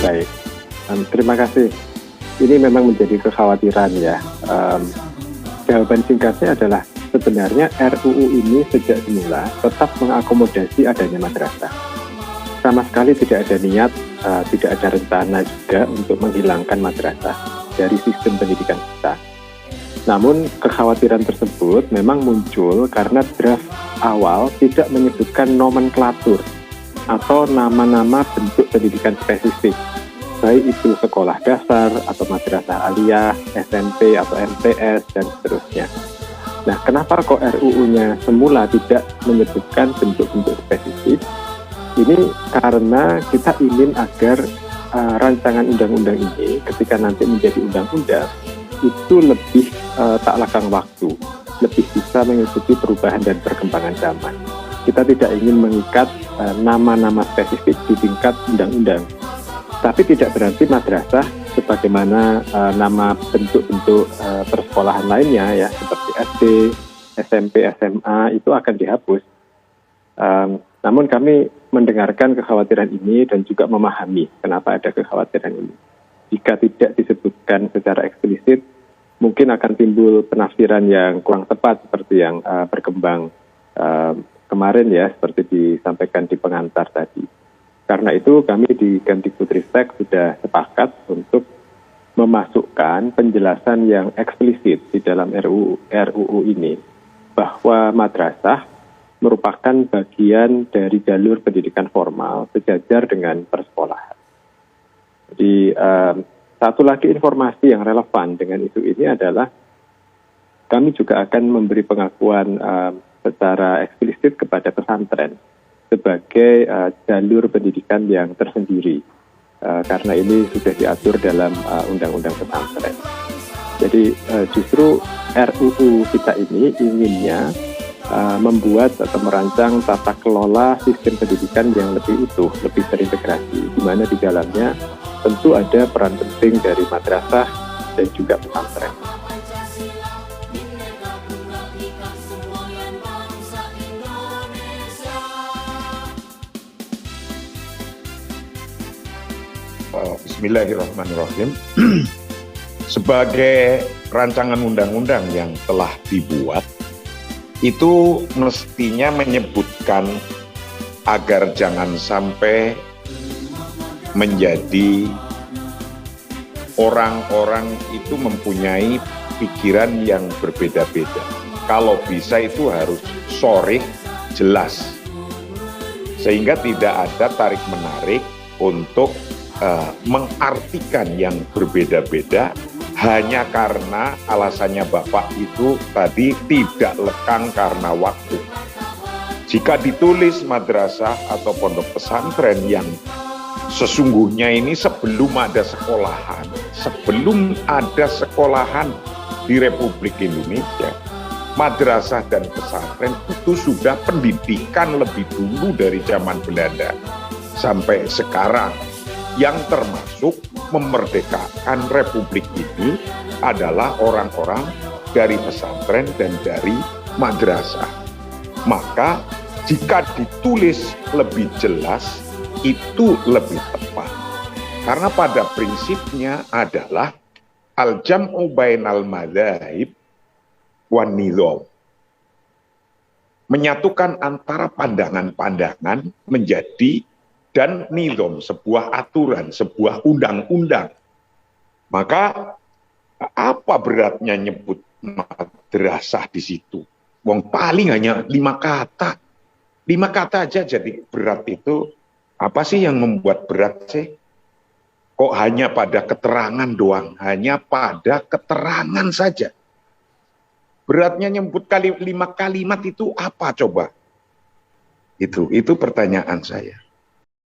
Baik, terima kasih. Ini memang menjadi kekhawatiran ya. Jawaban singkatnya adalah sebenarnya RUU ini sejak semula tetap mengakomodasi adanya madrasah. Sama sekali tidak ada niat, tidak ada rencana juga untuk menghilangkan madrasah dari sistem pendidikan kita. Namun kekhawatiran tersebut memang muncul karena draft awal tidak menyebutkan nomenklatur atau nama-nama bentuk pendidikan spesifik, baik itu sekolah dasar atau madrasah aliyah, SMP atau MTS, dan seterusnya. Nah, kenapa kok RUU-nya semula tidak menyebutkan bentuk-bentuk spesifik? Ini karena kita ingin agar rancangan undang-undang ini ketika nanti menjadi undang-undang itu lebih tak lekang waktu, lebih bisa mengikuti perubahan dan perkembangan zaman. Kita tidak ingin mengikat nama-nama spesifik di tingkat undang-undang, tapi tidak berarti madrasah sebagaimana nama bentuk-bentuk persekolahan lainnya ya seperti SD, SMP, SMA itu akan dihapus. Namun kami mendengarkan kekhawatiran ini dan juga memahami kenapa ada kekhawatiran ini. Jika tidak disebutkan secara eksplisit, mungkin akan timbul penafsiran yang kurang tepat seperti yang berkembang kemarin ya, seperti disampaikan di pengantar tadi. Karena itu kami di Kemdikbudristek sudah sepakat untuk memasukkan penjelasan yang eksplisit di dalam RUU ini bahwa madrasah merupakan bagian dari jalur pendidikan formal sejajar dengan persekolahan. Jadi satu lagi informasi yang relevan dengan isu ini adalah kami juga akan memberi pengakuan secara eksplisit kepada pesantren sebagai jalur pendidikan yang tersendiri karena ini sudah diatur dalam undang-undang pesantren. Jadi justru RUU kita ini inginnya membuat atau merancang tata kelola sistem pendidikan yang lebih utuh, lebih terintegrasi, di mana di dalamnya tentu ada peran penting dari madrasah dan juga pesantren. Bismillahirrahmanirrahim. Sebagai rancangan undang-undang yang telah dibuat, itu mestinya menyebutkan agar jangan sampai menjadi orang-orang itu mempunyai pikiran yang berbeda-beda. Kalau bisa itu harus sharih, jelas. Sehingga tidak ada tarik-menarik untuk mengartikan yang berbeda-beda hanya karena alasannya Bapak itu tadi tidak lekang karena waktu. Jika ditulis madrasah atau pondok pesantren yang sesungguhnya ini sebelum ada sekolahan di Republik Indonesia, madrasah dan pesantren itu sudah pendidikan lebih dulu dari zaman Belanda sampai sekarang. Yang termasuk memerdekakan Republik ini adalah orang-orang dari pesantren dan dari madrasah. Maka jika ditulis lebih jelas, itu lebih tepat. Karena pada prinsipnya adalah al-jam'u bainal madzhab wan nizam. Menyatukan antara pandangan-pandangan menjadi dan nizam, sebuah aturan, sebuah undang-undang. Maka apa beratnya nyebut madrasah di situ? Wong paling hanya 5 kata. 5 kata aja jadi berat itu. Apa sih yang membuat berat sih? Kok hanya pada keterangan doang? Hanya pada keterangan saja. Beratnya nyebut 5 kalimat itu apa coba? Itu pertanyaan saya.